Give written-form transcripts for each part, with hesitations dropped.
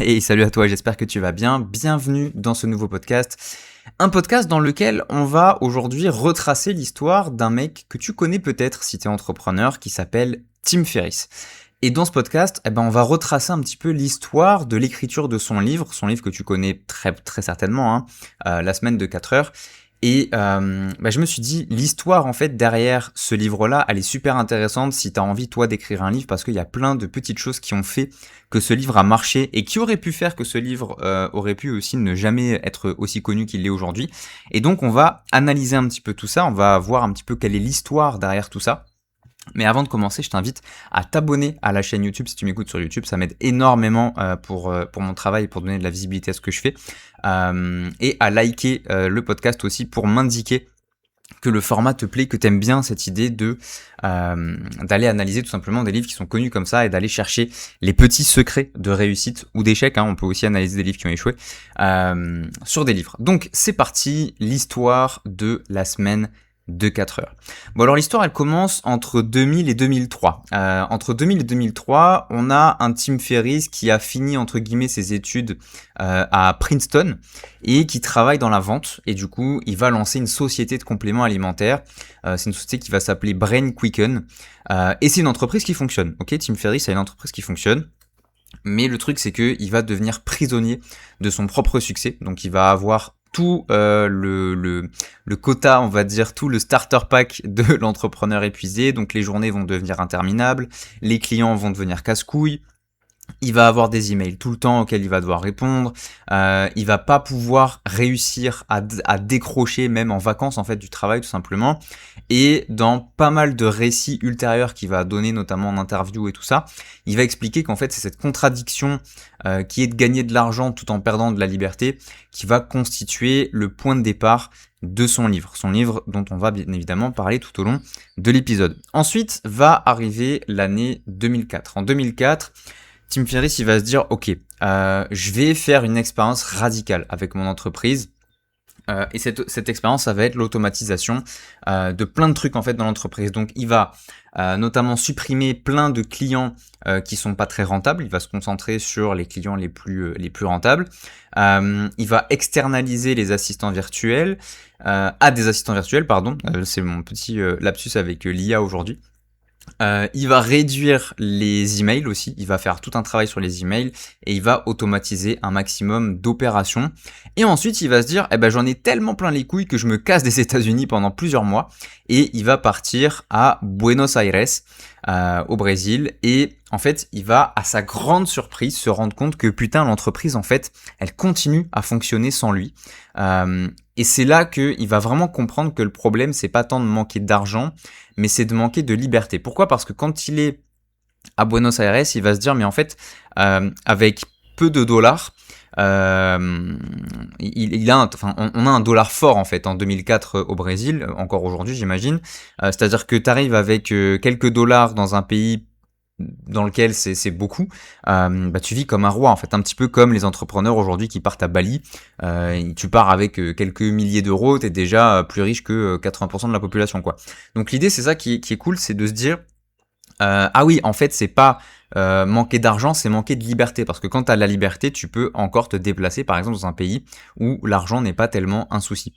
Hey, salut à toi, j'espère que tu vas bien. Bienvenue dans ce nouveau podcast. Un podcast dans lequel on va aujourd'hui retracer l'histoire d'un mec que tu connais peut-être si tu es entrepreneur qui s'appelle Tim Ferriss. Et dans ce podcast, on va retracer un petit peu l'histoire de l'écriture de son livre que tu connais très, très certainement, La semaine de 4 heures. Et je me suis dit, l'histoire en fait derrière ce livre-là, elle est super intéressante si tu as envie toi d'écrire un livre, parce qu'il y a plein de petites choses qui ont fait que ce livre a marché et qui auraient pu faire que ce livre aurait pu aussi ne jamais être aussi connu qu'il l'est aujourd'hui. Et donc on va analyser un petit peu tout ça, on va voir un petit peu quelle est l'histoire derrière tout ça. Mais avant de commencer, je t'invite à t'abonner à la chaîne YouTube si tu m'écoutes sur YouTube. Ça m'aide énormément pour mon travail et pour donner de la visibilité à ce que je fais. Et à liker le podcast aussi pour m'indiquer que le format te plaît, que t'aimes bien cette idée de d'aller analyser tout simplement des livres qui sont connus comme ça et d'aller chercher les petits secrets de réussite ou d'échec. On peut aussi analyser des livres qui ont échoué sur des livres. Donc c'est parti, l'histoire de la semaine de 4 heures. Bon, alors l'histoire elle commence entre 2000 et 2003. Entre 2000 et 2003, on a un Tim Ferriss qui a fini entre guillemets ses études à Princeton et qui travaille dans la vente, et du coup il va lancer une société de compléments alimentaires. C'est une société qui va s'appeler Brain Quicken et c'est une entreprise qui fonctionne. Ok, Tim Ferriss a une entreprise qui fonctionne. Mais le truc c'est que il va devenir prisonnier de son propre succès. Donc il va avoir tout le quota, on va dire, tout le starter pack de l'entrepreneur épuisé. Donc les journées vont devenir interminables, les clients vont devenir casse-couilles. Il va avoir des emails tout le temps auxquels il va devoir répondre. Il va pas pouvoir réussir à décrocher même en vacances en fait du travail tout simplement. Et dans pas mal de récits ultérieurs qu'il va donner, notamment en interview et tout ça, il va expliquer qu'en fait c'est cette contradiction qui est de gagner de l'argent tout en perdant de la liberté qui va constituer le point de départ de son livre dont on va bien évidemment parler tout au long de l'épisode. Ensuite va arriver l'année 2004. En 2004, Tim Ferriss, il va se dire, ok, je vais faire une expérience radicale avec mon entreprise. Et cette expérience, ça va être l'automatisation de plein de trucs en fait dans l'entreprise. Donc, il va notamment supprimer plein de clients qui sont pas très rentables. Il va se concentrer sur les clients les plus rentables. Il va externaliser les assistants virtuels à des assistants virtuels, pardon. C'est mon petit lapsus avec l'IA aujourd'hui. Il va réduire les emails aussi, il va faire tout un travail sur les emails et il va automatiser un maximum d'opérations. Et ensuite, il va se dire, j'en ai tellement plein les couilles que je me casse des États-Unis pendant plusieurs mois, et il va partir à Buenos Aires, au Brésil, et en fait, il va, à sa grande surprise, se rendre compte que putain, l'entreprise, en fait, elle continue à fonctionner sans lui. Et c'est là qu'il va vraiment comprendre que le problème, c'est pas tant de manquer d'argent, mais c'est de manquer de liberté. Pourquoi ? Parce que quand il est à Buenos Aires, il va se dire, mais en fait, avec peu de dollars, on a un dollar fort en fait en 2004 au Brésil, encore aujourd'hui j'imagine. C'est-à-dire que tu arrives avec quelques dollars dans un pays dans lequel c'est beaucoup, tu vis comme un roi en fait, un petit peu comme les entrepreneurs aujourd'hui qui partent à Bali. Tu pars avec quelques milliers d'euros, t'es déjà plus riche que 80% de la population quoi. Donc l'idée c'est ça qui est cool, c'est de se dire ah oui, en fait c'est pas manquer d'argent, c'est manquer de liberté, parce que quand tu as la liberté, tu peux encore te déplacer par exemple dans un pays où l'argent n'est pas tellement un souci.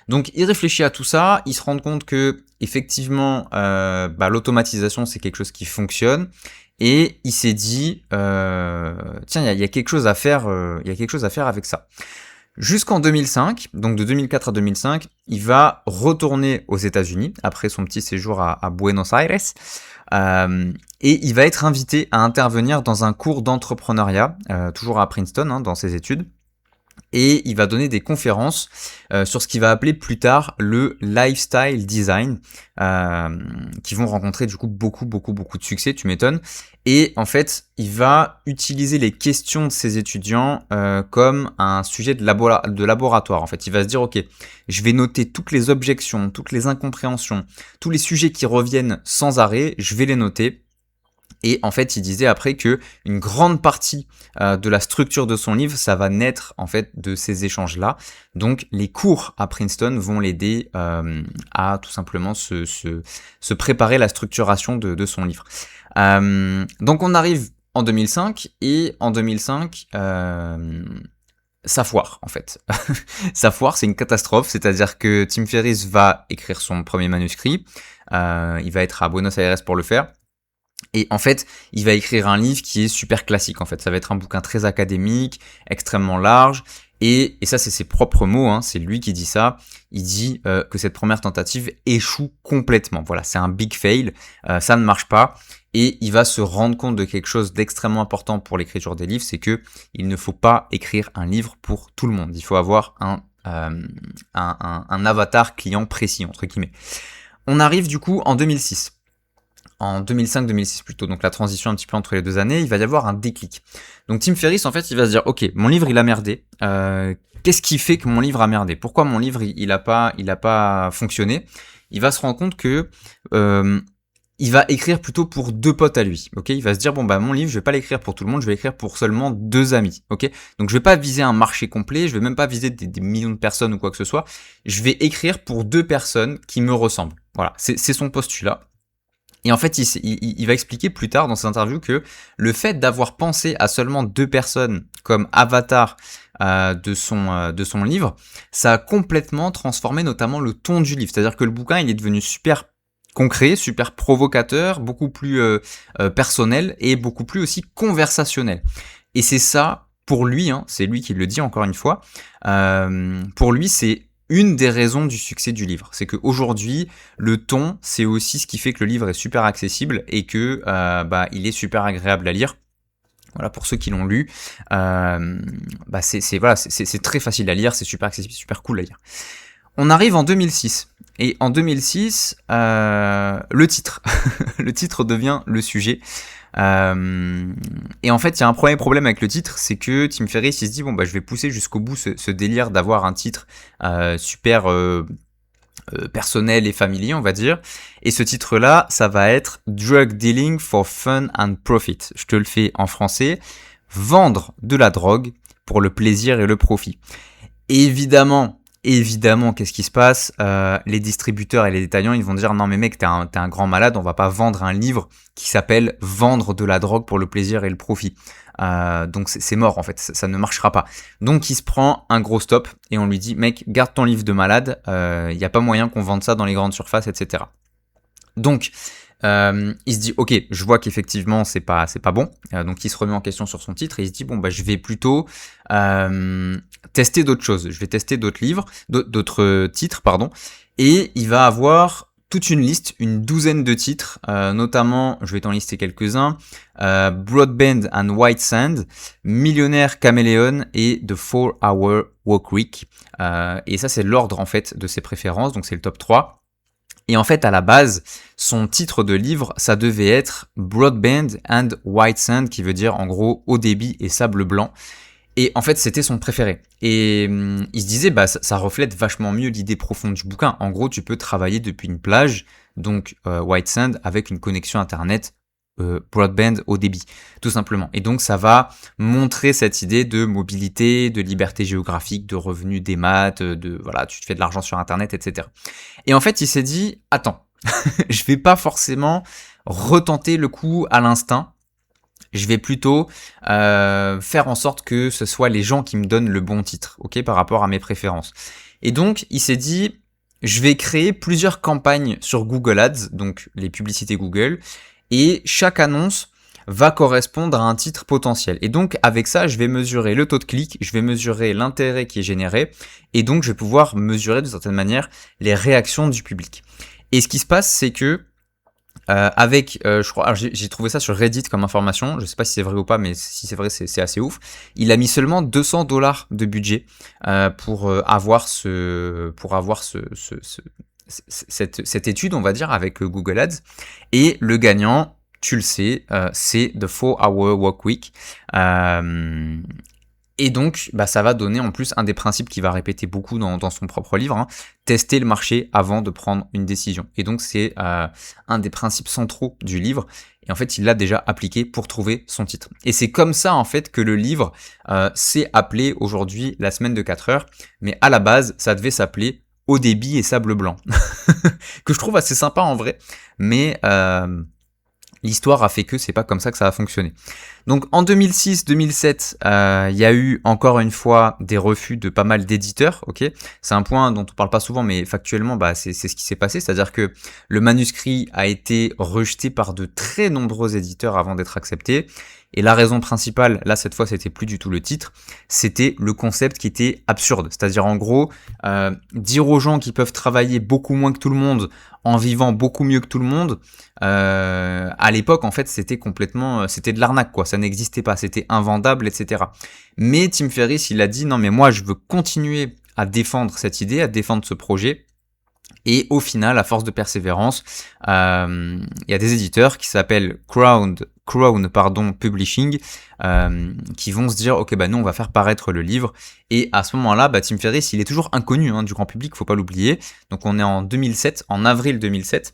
Donc il réfléchit à tout ça, il se rend compte que effectivement l'automatisation c'est quelque chose qui fonctionne, et il s'est dit tiens, il y a quelque chose à faire, avec ça. Jusqu'en 2005, donc de 2004 à 2005, il va retourner aux États-Unis après son petit séjour à Buenos Aires. Et il va être invité à intervenir dans un cours d'entrepreneuriat, toujours à Princeton, dans ses études. Et il va donner des conférences sur ce qu'il va appeler plus tard le lifestyle design, qui vont rencontrer du coup beaucoup de succès, tu m'étonnes. Et en fait, il va utiliser les questions de ses étudiants comme un sujet de laboratoire. En fait, il va se dire, ok, je vais noter toutes les objections, toutes les incompréhensions, tous les sujets qui reviennent sans arrêt, je vais les noter. Et en fait, il disait après que une grande partie de la structure de son livre, ça va naître en fait de ces échanges-là. Donc, les cours à Princeton vont l'aider à tout simplement se préparer la structuration de son livre. Donc, on arrive en 2005, et en 2005, ça foire en fait. Ça foire, c'est une catastrophe, c'est-à-dire que Tim Ferriss va écrire son premier manuscrit, il va être à Buenos Aires pour le faire, et en fait, il va écrire un livre qui est super classique en fait, ça va être un bouquin très académique, extrêmement large, et ça c'est ses propres mots, hein, c'est lui qui dit ça, il dit que cette première tentative échoue complètement, voilà, c'est un big fail, ça ne marche pas, et il va se rendre compte de quelque chose d'extrêmement important pour l'écriture des livres, c'est que il ne faut pas écrire un livre pour tout le monde, il faut avoir un avatar client précis, entre guillemets. On arrive du coup en 2006. En 2005-2006 plutôt, donc la transition un petit peu entre les deux années, il va y avoir un déclic. Donc Tim Ferriss, en fait, il va se dire, ok, mon livre, il a merdé. Qu'est-ce qui fait que mon livre a merdé? Pourquoi mon livre, il a pas fonctionné? Il va se rendre compte que il va écrire plutôt pour deux potes à lui. Ok, il va se dire, bon bah mon livre, je vais pas l'écrire pour tout le monde, je vais l'écrire pour seulement deux amis. Ok, donc je vais pas viser un marché complet, je vais même pas viser des millions de personnes ou quoi que ce soit. Je vais écrire pour deux personnes qui me ressemblent. Voilà, c'est son postulat. Et en fait, il va expliquer plus tard dans cette interview que le fait d'avoir pensé à seulement deux personnes comme avatar de son livre, ça a complètement transformé notamment le ton du livre. C'est-à-dire que le bouquin, il est devenu super concret, super provocateur, beaucoup plus personnel et beaucoup plus aussi conversationnel. Et c'est ça, pour lui, hein, c'est lui qui le dit encore une fois, pour lui, c'est une des raisons du succès du livre. C'est qu'aujourd'hui, le ton, c'est aussi ce qui fait que le livre est super accessible et que il est super agréable à lire. Voilà, pour ceux qui l'ont lu, c'est très facile à lire, c'est super accessible, super cool à lire. On arrive en 2006. Et en 2006, le titre. Le titre devient le sujet. Et en fait, il y a un premier problème avec le titre, c'est que Tim Ferriss, il se dit, bon, bah, je vais pousser jusqu'au bout ce délire d'avoir un titre super personnel et familier, on va dire. Et ce titre-là, ça va être Drug Dealing for Fun and Profit. Je te le fais en français. Vendre de la drogue pour le plaisir et le profit. Évidemment, qu'est-ce qui se passe? Les distributeurs et les détaillants, ils vont dire, non mais mec, t'es un grand malade, on va pas vendre un livre qui s'appelle Vendre de la drogue pour le plaisir et le profit. Donc c'est mort en fait, ça ne marchera pas. Donc il se prend un gros stop et on lui dit, mec, garde ton livre de malade, y a pas moyen qu'on vende ça dans les grandes surfaces, etc. Donc il se dit, ok, je vois qu'effectivement c'est pas bon, donc il se remet en question sur son titre et il se dit, bon bah je vais plutôt tester d'autres choses, je vais tester d'autres livres, d'autres titres, pardon, et il va avoir toute une liste, une douzaine de titres, notamment, je vais t'en lister quelques-uns, Broadband and White Sand, Millionnaire Caméléon et The 4-Hour Work Week. Et ça, c'est l'ordre, en fait, de ses préférences, donc c'est le top 3. Et en fait, à la base, son titre de livre, ça devait être Broadband and White Sand, qui veut dire, en gros, haut débit et sable blanc. Et en fait, c'était son préféré. Et il se disait, bah, ça reflète vachement mieux l'idée profonde du bouquin. En gros, tu peux travailler depuis une plage, donc White Sand, avec une connexion Internet broadband haut débit, tout simplement. Et donc, ça va montrer cette idée de mobilité, de liberté géographique, de revenus des maths, voilà, tu te fais de l'argent sur Internet, etc. Et en fait, il s'est dit, attends, je vais pas forcément retenter le coup à l'instinct. Je vais plutôt faire en sorte que ce soit les gens qui me donnent le bon titre, ok, par rapport à mes préférences. Et donc, il s'est dit, je vais créer plusieurs campagnes sur Google Ads, donc les publicités Google, et chaque annonce va correspondre à un titre potentiel. Et donc, avec ça, je vais mesurer le taux de clic, je vais mesurer l'intérêt qui est généré, et donc je vais pouvoir mesurer de certaine manière les réactions du public. Et ce qui se passe, c'est que je crois, alors j'ai trouvé ça sur Reddit comme information, je sais pas si c'est vrai ou pas, mais si c'est vrai, c'est assez ouf. Il a mis seulement $200 de budget pour avoir cette étude, on va dire, avec Google Ads. Et le gagnant, tu le sais, c'est The 4-Hour Work Week. Et donc, bah, ça va donner en plus un des principes qu'il va répéter beaucoup dans son propre livre, hein, tester le marché avant de prendre une décision. Et donc, c'est un des principes centraux du livre. Et en fait, il l'a déjà appliqué pour trouver son titre. Et c'est comme ça, en fait, que le livre s'est appelé aujourd'hui La semaine de 4 heures. Mais à la base, ça devait s'appeler Haut débit et sable blanc. Que je trouve assez sympa en vrai. Mais l'histoire a fait que c'est pas comme ça que ça a fonctionné. Donc en 2006-2007, il y a eu encore une fois des refus de pas mal d'éditeurs, ok. C'est un point dont on parle pas souvent, mais factuellement, c'est ce qui s'est passé, c'est-à-dire que le manuscrit a été rejeté par de très nombreux éditeurs avant d'être accepté. Et la raison principale, là cette fois c'était plus du tout le titre, c'était le concept qui était absurde. C'est-à-dire en gros, dire aux gens qu'ils peuvent travailler beaucoup moins que tout le monde en vivant beaucoup mieux que tout le monde, à l'époque en fait c'était complètement, c'était de l'arnaque quoi, ça n'existait pas, c'était invendable, etc. Mais Tim Ferriss il a dit non mais moi je veux continuer à défendre cette idée, à défendre ce projet. Et au final, à force de persévérance, il y a des éditeurs qui s'appellent Crown Publishing, qui vont se dire ok nous on va faire paraître le livre. Et à ce moment-là, Tim Ferriss il est toujours inconnu du grand public, faut pas l'oublier. Donc on est en 2007, en avril 2007,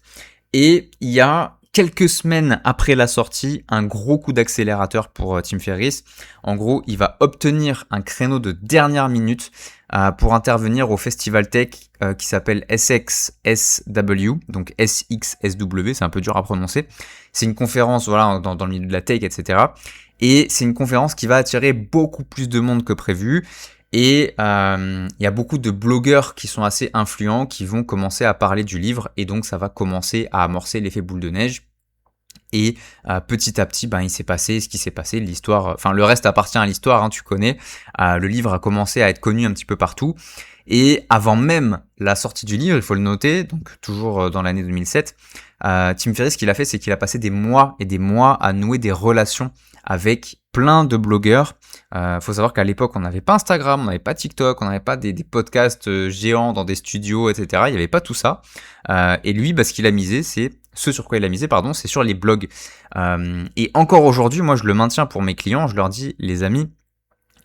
et il y a quelques semaines après la sortie, un gros coup d'accélérateur pour Tim Ferriss. En gros, il va obtenir un créneau de dernière minute pour intervenir au Festival Tech qui s'appelle SXSW, donc SXSW, c'est un peu dur à prononcer. C'est une conférence dans le milieu de la tech, etc. Et c'est une conférence qui va attirer beaucoup plus de monde que prévu. Et il y a beaucoup de blogueurs qui sont assez influents qui vont commencer à parler du livre, et donc ça va commencer à amorcer l'effet boule de neige. Et petit à petit, il s'est passé ce qui s'est passé, l'histoire, le reste appartient à l'histoire, tu connais. Le livre a commencé à être connu un petit peu partout. Et avant même la sortie du livre, il faut le noter, donc toujours dans l'année 2007, Tim Ferriss, ce qu'il a fait, c'est qu'il a passé des mois et des mois à nouer des relations avec plein de blogueurs. Faut savoir qu'à l'époque, on n'avait pas Instagram, on n'avait pas TikTok, on n'avait pas des podcasts géants dans des studios, etc. Il n'y avait pas tout ça. Et lui, ce sur quoi il a misé, c'est sur les blogs. Et encore aujourd'hui, moi, je le maintiens pour mes clients. Je leur dis, les amis,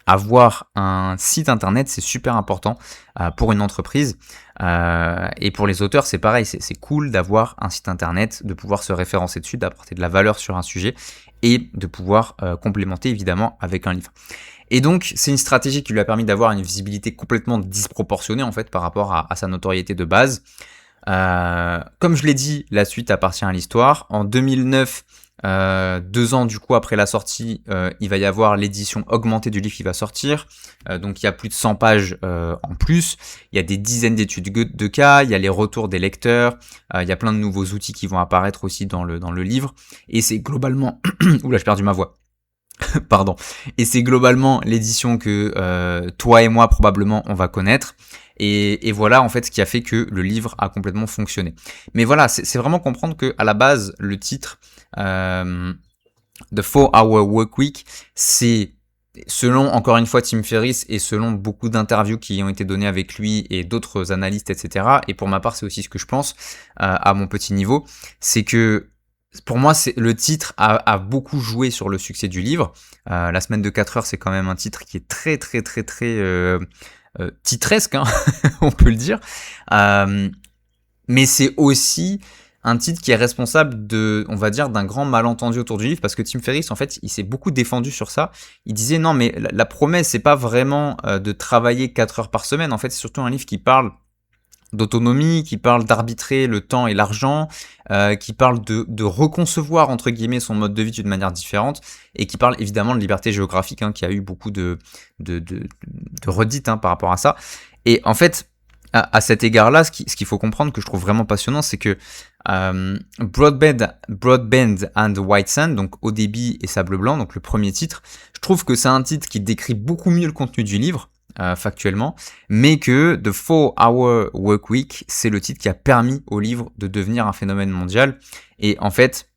avoir un site internet, c'est super important pour une entreprise. Et pour les auteurs, c'est pareil. C'est cool d'avoir un site internet, de pouvoir se référencer dessus, d'apporter de la valeur sur un sujet et de pouvoir complémenter évidemment avec un livre. Et donc, c'est une stratégie qui lui a permis d'avoir une visibilité complètement disproportionnée en fait par rapport à sa notoriété de base. Comme je l'ai dit, la suite appartient à l'histoire. En 2009, 2 ans du coup après la sortie, il va y avoir l'édition augmentée du livre qui va sortir. Donc il y a plus de 100 pages en plus. Il y a des dizaines d'études de cas, il y a les retours des lecteurs, il y a plein de nouveaux outils qui vont apparaître aussi dans le livre. Et c'est globalement... Oula, j'ai perdu ma voix. Pardon. Et c'est globalement l'édition que toi et moi probablement on va connaître. Et voilà en fait ce qui a fait que le livre a complètement fonctionné. Mais voilà, c'est vraiment comprendre que à la base le titre The 4-Hour Workweek, c'est selon encore une fois Tim Ferriss et selon beaucoup d'interviews qui ont été données avec lui et d'autres analystes, etc. Et pour ma part c'est aussi ce que je pense à mon petit niveau, c'est que pour moi, le titre a beaucoup joué sur le succès du livre. La semaine de 4 heures, c'est quand même un titre qui est très titresque, on peut le dire. Mais c'est aussi un titre qui est responsable d'un grand malentendu autour du livre, parce que Tim Ferriss, en fait, il s'est beaucoup défendu sur ça. Il disait non, mais la promesse, c'est pas vraiment de travailler 4 heures par semaine. En fait, c'est surtout un livre qui parle d'autonomie, qui parle d'arbitrer le temps et l'argent, qui parle de reconcevoir entre guillemets son mode de vie d'une manière différente, et qui parle évidemment de liberté géographique, qui a eu beaucoup de redites par rapport à ça. Et en fait, à cet égard-là, ce qu'il faut comprendre, que je trouve vraiment passionnant, c'est que Broadband and White Sand, donc Eau débit et sable blanc, donc le premier titre, je trouve que c'est un titre qui décrit beaucoup mieux le contenu du livre, factuellement, mais que The 4-Hour Workweek, c'est le titre qui a permis au livre de devenir un phénomène mondial. Et en fait,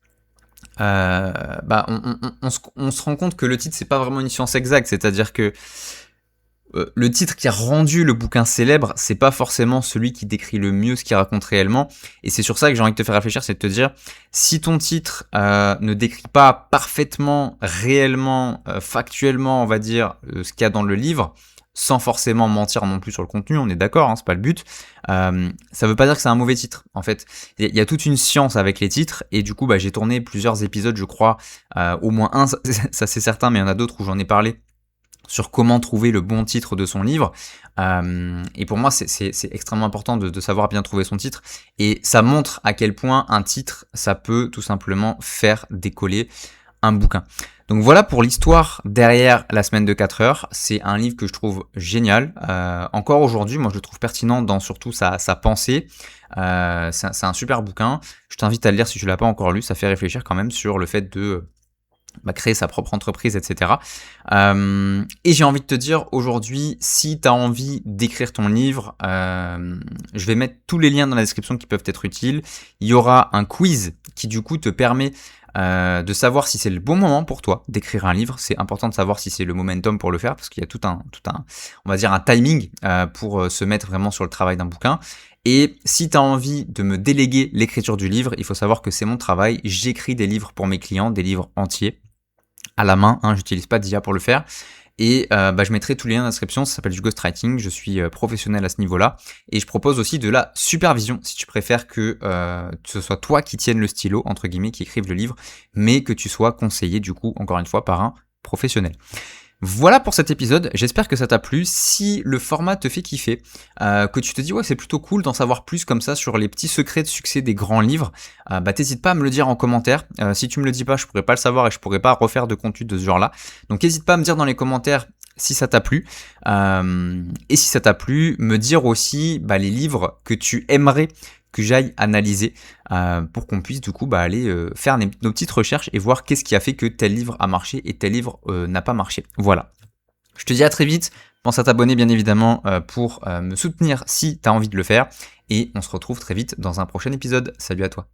on se rend compte que le titre, c'est pas vraiment une science exacte, c'est-à-dire que le titre qui a rendu le bouquin célèbre, c'est pas forcément celui qui décrit le mieux ce qu'il raconte réellement. Et c'est sur ça que j'ai envie de te faire réfléchir, c'est de te dire, si ton titre ne décrit pas parfaitement, réellement, factuellement, on va dire, ce qu'il y a dans le livre, sans forcément mentir non plus sur le contenu, on est d'accord, c'est pas le but, ça veut pas dire que c'est un mauvais titre. En fait, il y a toute une science avec les titres, et du coup, j'ai tourné plusieurs épisodes, je crois, au moins un, ça c'est certain, mais il y en a d'autres où j'en ai parlé, sur comment trouver le bon titre de son livre. Et pour moi, c'est extrêmement important de savoir bien trouver son titre. Et ça montre à quel point un titre, ça peut tout simplement faire décoller un bouquin. Donc voilà pour l'histoire derrière La semaine de 4 heures. C'est un livre que je trouve génial. Encore aujourd'hui, moi je le trouve pertinent dans surtout sa pensée. C'est un super bouquin. Je t'invite à le lire si tu l'as pas encore lu. Ça fait réfléchir quand même sur le fait de créer sa propre entreprise, etc. Et j'ai envie de te dire aujourd'hui, si tu as envie d'écrire ton livre, je vais mettre tous les liens dans la description qui peuvent être utiles. Il y aura un quiz qui du coup te permet de savoir si c'est le bon moment pour toi d'écrire un livre. C'est important de savoir si c'est le momentum pour le faire parce qu'il y a tout un, on va dire un timing pour se mettre vraiment sur le travail d'un bouquin. Et si tu as envie de me déléguer l'écriture du livre, il faut savoir que c'est mon travail. J'écris des livres pour mes clients, des livres entiers à la main, j'utilise pas d'IA pour le faire. Et je mettrai tous les liens dans la description, ça s'appelle du ghostwriting, je suis professionnel à ce niveau-là. Et je propose aussi de la supervision, si tu préfères que ce soit toi qui tienne le stylo, entre guillemets, qui écrive le livre, mais que tu sois conseillé du coup, encore une fois, par un professionnel. Voilà pour cet épisode, j'espère que ça t'a plu. Si le format te fait kiffer, que tu te dis ouais c'est plutôt cool d'en savoir plus comme ça sur les petits secrets de succès des grands livres, t'hésites pas à me le dire en commentaire. Si tu me le dis pas, je pourrais pas le savoir et je pourrais pas refaire de contenu de ce genre-là. Donc n'hésite pas à me dire dans les commentaires si ça t'a plu. Et si ça t'a plu, me dire aussi les livres que tu aimerais que j'aille analyser pour qu'on puisse du coup aller faire nos petites recherches et voir qu'est-ce qui a fait que tel livre a marché et tel livre n'a pas marché. Voilà. Je te dis à très vite. Pense à t'abonner bien évidemment pour me soutenir si tu as envie de le faire. Et on se retrouve très vite dans un prochain épisode. Salut à toi.